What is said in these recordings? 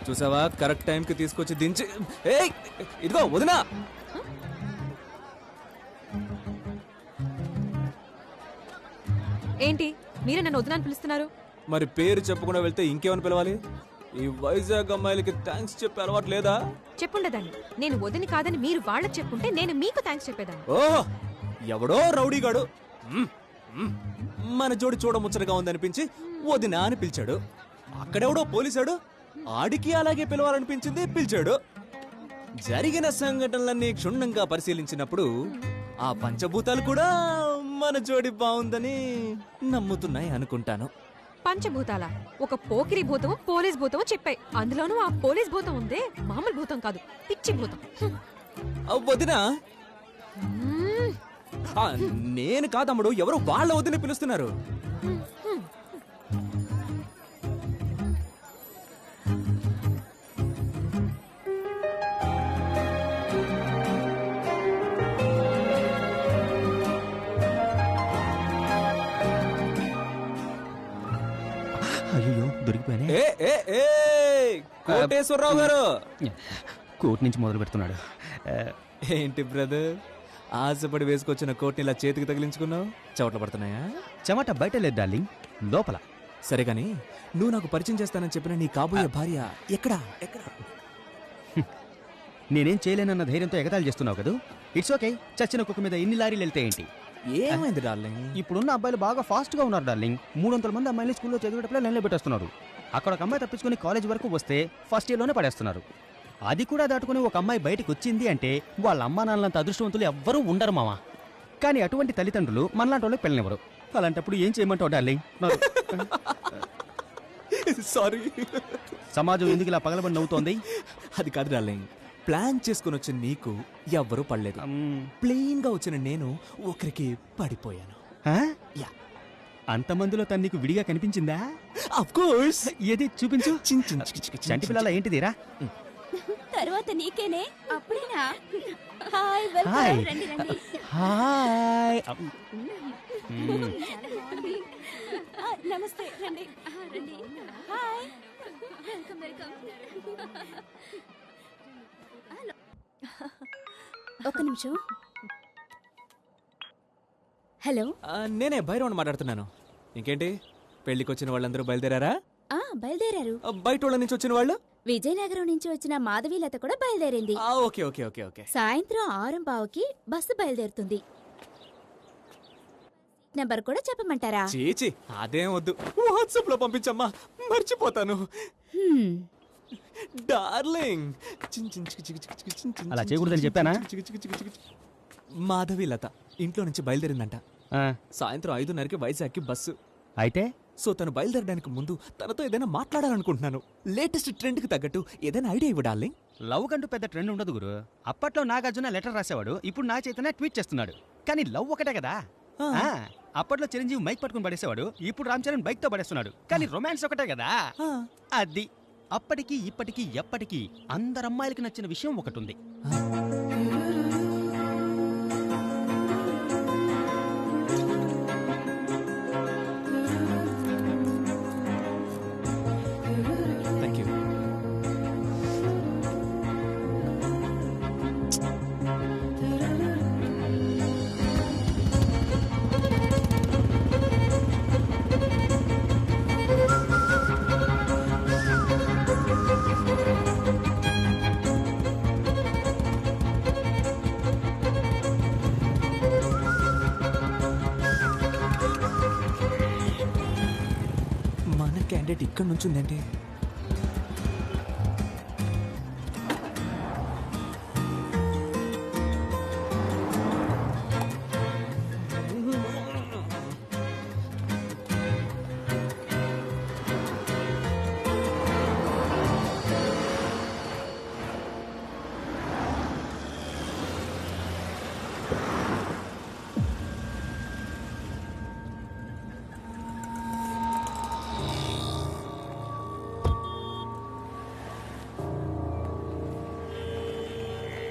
చూసావా, కరెక్ట్ టైంకి తీసుకొచ్చి దించి. ఏయ్ ఇదిగో వదినా. ఏంటి మీరే నన్ను వదినని పిలుస్తున్నారు? మరి పేరు చెప్పకుండా వెళ్తే ఇంకేమని పిలవాలి? ఈ వైజాగ్ అమ్మాయిలకి థ్యాంక్స్ చెప్పే అలవాటు లేదా? చెప్పుండదాన్ని. నేను వదిని కాదని మీరు వాళ్ళకి చెప్పుంటే నేను మీకు థ్యాంక్స్ చెప్పేదాన్ని. ఓ ఎవడో రౌడీగాడు మన జోడి చూడముచ్చటగా ఉందనిపించి వదినా అని పిలిచాడు. అక్కడెవడో పోలీసాడు, ఆడికి అలాగే పిలవాలనిపించింది, పిలిచాడు. జరిగిన సంఘటనలన్నీ క్షుణ్ణంగా పరిశీలించినప్పుడు ఆ పంచభూతాలు కూడా మన జోడి బాగుందని నమ్ముతున్నాయి అనుకుంటాను. పంచభూతాల ఒక పోకిరి భూతము పోలీస్ భూతము చెప్పాయి. అందులోనూ ఆ పోలీస్ భూతం ఉందే మామూలు భూతం కాదు, పిచ్చి భూతం. వదినా నేను కాదమ్ముడు, ఎవరు వాళ్ళ వదిన పిలుస్తున్నారు. అయ్యో దొరికిపోయానే. కోటేశ్వరరావు గారు కోర్టు నుంచి మొదలు పెడుతున్నాడు. ఏంటి బ్రదర్, ఆశపడి వేసుకొచ్చిన కోట్ని ఇలా చేతికి తగిలించుకున్నావు? చవట్ల పడుతున్నాయా? చెమట బయట లేదు డార్లింగ్, లోపల. సరే గాని నువ్వు నాకు పరిచయం చేస్తానని చెప్పిన నీ కాబోయే భార్య ఎక్కడా? నేనేం చేయలేనన్న ధైర్యంతో ఎగతాళి చేస్తున్నావు కదా. It's okay. చచ్చిన కుక్క మీద ఎన్ని లారీలు వెళ్తే ఏంటి? ఏమైంది డార్లింగ్? ఇప్పుడున్న అబ్బాయిలు బాగా ఫాస్ట్ గా ఉన్నారు డార్లింగ్. 300 మంది అమ్మాయిలు స్కూల్లో చదివేటప్పుడే లైన్లో పెట్టేస్తున్నారు. అక్కడ ఒక అమ్మాయి తప్పించుకుని కాలేజ్ వరకు వస్తే ఫస్ట్ ఇయర్లోనే పడేస్తున్నారు. అది కూడా దాటుకుని ఒక అమ్మాయి బయటకు వచ్చింది అంటే వాళ్ళ అమ్మా నాన్నలంత అదృష్టవంతులు ఎవ్వరూ ఉండరు మావా. కానీ అటువంటి తల్లిదండ్రులు మనలాంటి వాళ్ళకి పెళ్ళనివ్వరు. అలాంటప్పుడు ఏం చేయమంటావు డార్లింగ్? సారీ. సమాజం ఎందుకు ఇలా పగలబడి నవ్వుతోంది? అది కాదు డార్లింగ్, ప్లాన్ చేసుకుని వచ్చిన నీకు ఎవ్వరూ పడలేదు. ప్లెయిన్ గా వచ్చిన నేను ఒకరికి పడిపోయాను. అంతమందిలో తను నీకు విడిగా కనిపించిందా? Of course. ఏది చూపించు. చంటి పిల్లల ఏంటిదిరా? తర్వాత నీకేనే అప్పుడేనా? Hi hi. వెల్కమ్. రండి రండి. హాయ్. నమస్తే. రండి రండి. Hi welcome welcome. ఒక నిమిషం. హలో, నేనే భైరవన్ మాట్లాడుతున్నాను. ఇంకేంటి, పెళ్లికి వచ్చిన వాళ్ళందరూ బయలుదేరారా? బయలుదేరారు. బయట వాళ్ళ నుంచి వచ్చిన వాళ్ళు? విజయనగరం నుంచి వచ్చిన మాధవీలత కూడా బయలుదేరింది. Okay okay okay okay. సాయంత్రం 6:15కి బస్సు బయలుదేరుతుంది. నెంబర్ కూడా చెప్పమంటారా? చీచి అదేం వద్దు, వాట్సాప్ లో పంపించమ్మా, మర్చిపోతాను. డార్లింగ్. అలా చేయకూడదని చెప్పానా? మాధవి లత ఇంట్లో నుంచి బయలుదేరిందంట. సాయంత్రం 5:30కి వైజాగ్కి బస్సు. అయితే సో తను బయలుదేరడానికి ముందు తనతో ఏదైనా మాట్లాడాలనుకుంటున్నాను. లేటెస్ట్ ట్రెండ్ కి తగ్గట్టు ఏదైనా ఐడియా ఇవ్వు డార్లింగ్. లవ్ కంటూ పెద్ద ట్రెండ్ ఉండదు గురు. అప్పట్లో నాగార్జున లెటర్ రాసేవాడు, ఇప్పుడు నా చైతన్య ట్వీట్ చేస్తున్నాడు. కానీ లవ్ ఒకటే కదా. అప్పట్లో చిరంజీవి మైక్ పట్టుకుని పడేసేవాడు, ఇప్పుడు రామ్ చరణ్ బైక్ తో పడేస్తున్నాడు. కానీ రొమాన్స్ ఒకటే కదా. అది అప్పటికి ఇప్పటికి ఎప్పటికీ అందరు అమ్మాయిలకి నచ్చిన విషయం ఒకటి ఉంది. క్యాండిడేట్ ఇక్కడ నుంచి ఉందండి.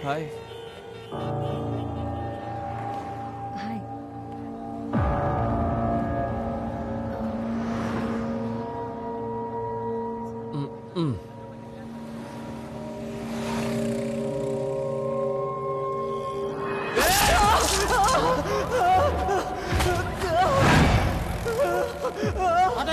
హాయ్. హాయ్.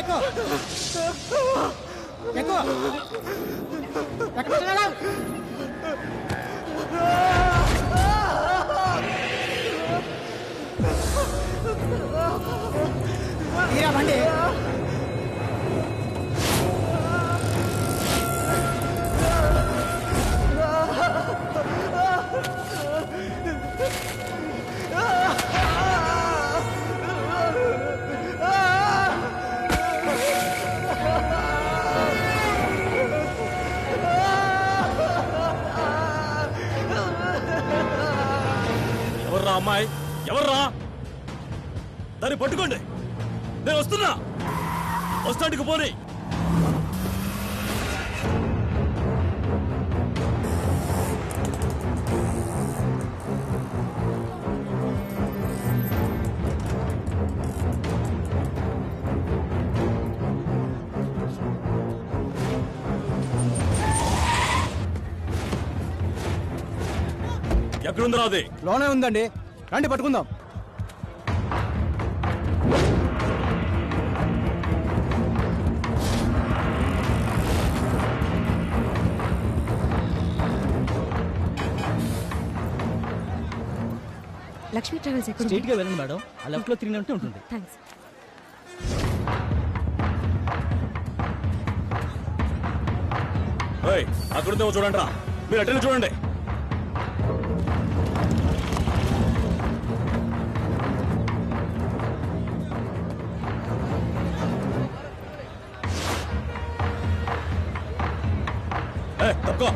ఎక్కువ ఎక్కువ ఎక్కడ బండి ఎవర్రా అమ్మాయి ఎవర్రా దాన్ని పట్టుకోండి నేను వస్తున్నా వస్తాడికి పోనీ ఎక్కడుందిరా అది లోనే ఉందండి రండి పట్టుకుందాం లక్ష్మీ ట్రావెల్స్ ఎక్కడ స్ట్రైట్ గా వెళ్ళండి మేడం ఆ లెఫ్ట్ లో తిరిగినట్టు ఉంటుంది థ్యాంక్స్. అక్కడుందేమో చూడండి రా మీరు అటెండ్ చూడండి తక్కువ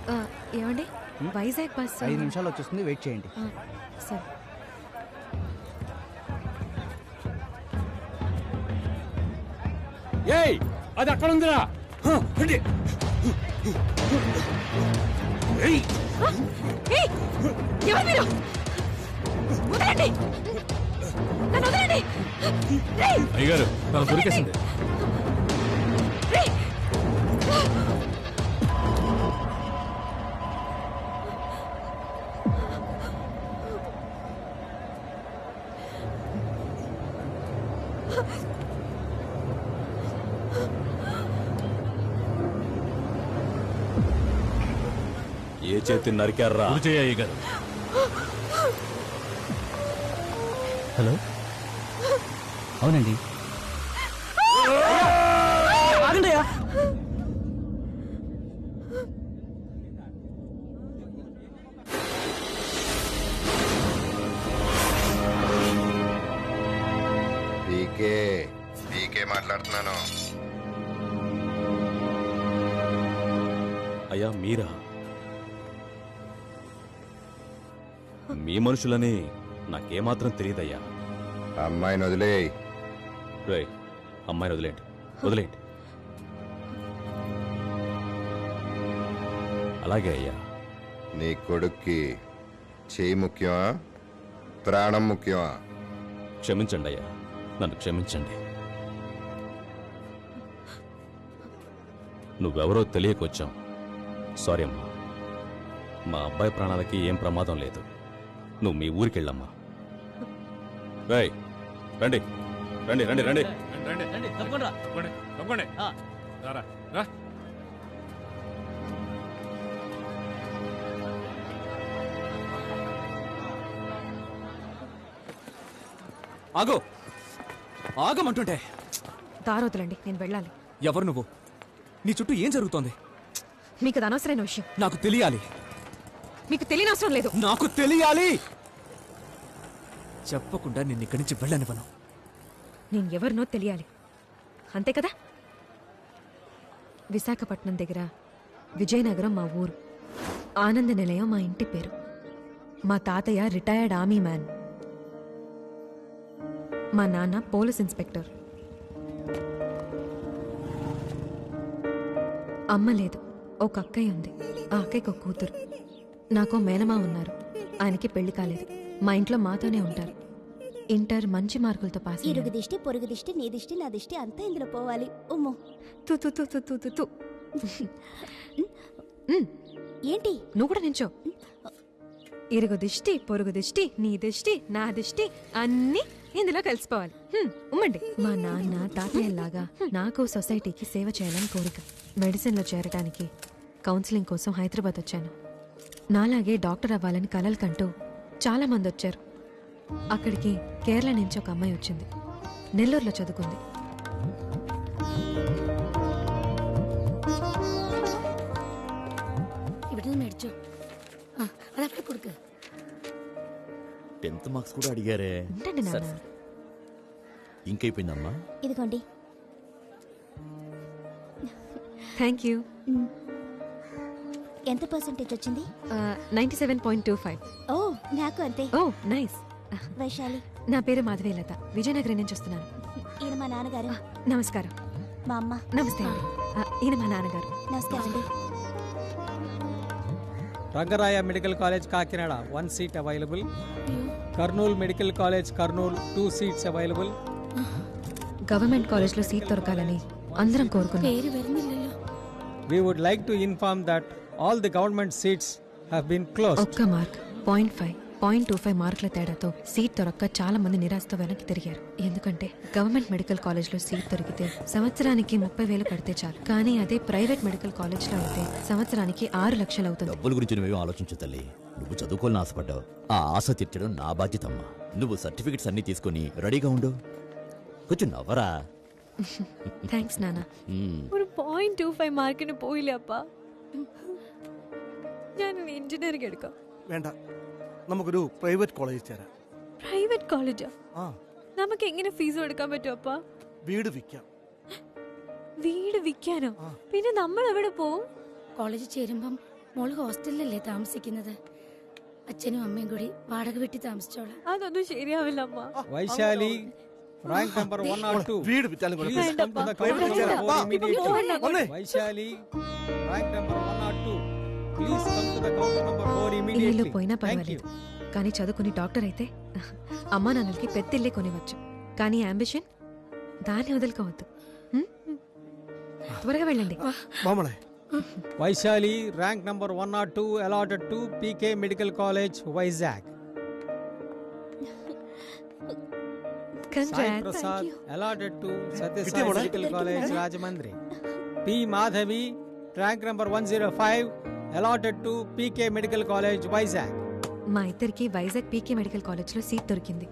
ఆ, ఏమండి వైజాగ్ బస్ 5 నిమిషాలు వచ్చేస్తుంది వెయిట్ చేయండి సరే ఏయ్ అది అక్కడ ఉందిరా ఏయ్! ఎవరు మీరు? వదలండి! నన్ను వదలండి! రేయ్! అయ్యగారు తను దొరికేసింది రేయ్! ఏ చేతి నరికారా అయ్యగారు హలో అవునండి ఆగండియా పీకే మాట్లాడుతున్నాను. అయ్యా మీరా మీ మనుషులని నాకేమాత్రం తెలియదయ్యా అమ్మాయిని వదిలేయ్. రే అమ్మాయిని వదిలేండి వదిలేండి అలాగే అయ్యా నీ కొడుక్కి చేయి ముఖ్యమా ప్రాణం ముఖ్యమా? క్షమించండి అయ్యా నన్ను క్షమించండి నువ్వెవరో తెలియకొచ్చాం సారీ అమ్మా మా అబ్బాయి ప్రాణాలకి ఏం ప్రమాదం లేదు నువ్వు మీ ఊరికెళ్ళమ్మా రేయ్ రండి రండి రండి రండి ఆగో ఆగమంటుంటే దారొదలండి నేను వెళ్ళాలి. ఎవరు నువ్వు నీ చుట్టూ ఏం జరుగుతోంది మీకు అది అనవసరమైన విషయం. నాకు తెలియాలి మీకు తెలియనవసరం లేదు. నాకు తెలియాలి చెప్పకుండా నిన్ను ఇక్కడి నుంచి వెళ్ళనివ్వను నేను ఎవరినో తెలియాలి అంతే కదా. విశాఖపట్నం దగ్గర విజయనగరం మా ఊరు, ఆనంద నిలయం మా ఇంటి పేరు. మా తాతయ్య రిటైర్డ్ ఆర్మీ మ్యాన్, మా నాన్న పోలీస్ ఇన్స్పెక్టర్. అమ్మ లేదు, ఒక అక్కయ్య ఉంది. ఆ అక్కయ్యకి ఒక కూతురు. నాకో మేనమా ఉన్నారు. ఆయనకి పెళ్లి కాలేదు. మా ఇంట్లో మాతోనే ఉంటారు. ఇంటర్ మంచి మార్కులతో పాస్ ఇరుగు అయ్యాను. దిష్టి పొరుగు దిష్టి నీ దిష్టి నా దిష్టి అంతా ఇందులో పోవాలి. ఉమ్ము తు తు తు తు తు తు తు. ఉమ్, ఏంటి నువ్వు కూడా నించో. ఇరుగు దిష్టి పొరుగు దిష్టి నీ దిష్టి నా దిష్టి అన్నీ ఇందులో కలిసిపోవాలి. ఉమ్మండి. మా నాన్న తాతయ్యలాగా నాకు సొసైటీకి సేవ చేయాలని కోరిక. మెడిసిన్లో చేరటానికి కౌన్సిలింగ్ కోసం హైదరాబాద్ వచ్చాను. నాలాగే డాక్టర్ అవ్వాలని కలలు కంటూ చాలా మంది వచ్చారు. అక్కడికి కేరళ నుంచి ఒక అమ్మాయి వచ్చింది. నెల్లూరులో చదువుకుంది. ഇവിടുന്ന് മേടിച്ചോ ആ അതവിടെ കൊടുക്ക് 10th మార్క్స్ కూడా అడిగారే. ఉండండి నాన్న. సరే. ఇంకైపోయిందమ్మా. ఇదిగోండి. Thank you. ఎంత పర్సెంటేజ్ వచ్చింది? 97.25. ఓ నాకు అంతే. ఓ నైస్. వైశాలి, నా పేరు మాధవీలత. విజయనగరం నుంచి వస్తున్నాను. ఈయన మా నాన్నగారు. నమస్కారం. మా అమ్మ. నమస్తే అండి. ఈయన మా నాన్నగారు. నమస్కారం అండి. Rangaraya medical college Kakinada 1 seat available. Kurnool medical college Kurnool 2 seats available. Government కాలేజ్లో సీట్ దొరకాలని అందరం కోరుకున్నాం. പേര് വരുന്നില്ലല്ലോ We would like to inform that all the government seats have been closed. ఒక్క మార్క్ 0.5, 0.25 మార్కుల తేడాతో సీట్ దొరక్క చాలా మంది నిరాశతో వెనక్కి తిరిగారు. ఎందుకంటే గవర్నమెంట్ మెడికల్ కాలేజ్లో సీట్ దొరికితే సంవత్సరానికి 30,000 కడితే చాలు. కానీ అదే ప్రైవేట్ మెడికల్ కాలేజ్లో అయితే సంవత్సరానికి 6 లక్షలు అవుతుంది. డబ్బుల గురించి నువ్వేం ఆలోచించు తల్లి. నువ్వు చదువుకోవాలని ఆశపడ్డావు. ఆ ఆశ తీర్చడం నా బాధ్యతమ్మా. నువ్వు సర్టిఫికెట్స్ అన్ని తీసుకొని రెడీగా ఉండు. కొంచెం నవ్వరా. థ్యాంక్స్ నాన్న. ഒരു 0.25 മാർക്കിന് പോയില്ലേ അപ്പ? ഞാൻ എഞ്ചിനീയറിംഗ് എടുക്കാം. വേണ്ട, നമുക്കൊരു പ്രൈവറ്റ് കോളേജിൽ ചേരാം. പ്രൈവറ്റ് കോളേജാ? ആ, നമുക്ക് എങ്ങനെ ഫീസ് എടുക്കാൻ പറ്റും അപ്പ? വീട് വിൽക്കാം. വീട് വിൽക്കാനോ? പിന്നെ നമ്മൾ എവിടെ പോവും? കോളേജിൽ ചേരുമ്പം മോള് ഹോസ്റ്റലിലല്ലേ താമസിക്കുന്നത്. അച്ഛനും അമ്മയും കൂടി വാടക വീട്ടിൽ താമസിച്ചോളാം. അതൊന്നും ശരിയാവില്ല അമ്മ. Vaishali rank number 1 or 2. വീട് വിറ്റാലും Please കുഴപ്പമില്ല. come to the counter number വേണ്ട. 4 immediately. വന്നേ. Vaishali rank number 1 or 2. Please come to the counter number 4 ఈ ఇల్లు immediately. పోయినా Thank you. పర్వాలేదు. కానీ చదువుకుని డాక్టర్ అయితే అమ్మా నాన్నలకి పెద్ద ఇల్లే కొనివచ్చు. కానీ అంబిషన్ దాన్ని వదులుకోవద్దు. త్వరగా వెళ్ళండి. മാമളെ, Vaishali rank number 1 or 2 allotted to PK Medical College, Vizag. Sai Congrats. Prasad allotted to Satyasai Kitty bola? Medical College, Rajamandri. P Madhavi rank number 105 allotted to PK Medical College, Vizag. మా ఇద్దరికి వైజాగ్ పీకే medical కాలేజ్లో seat దొరికింది.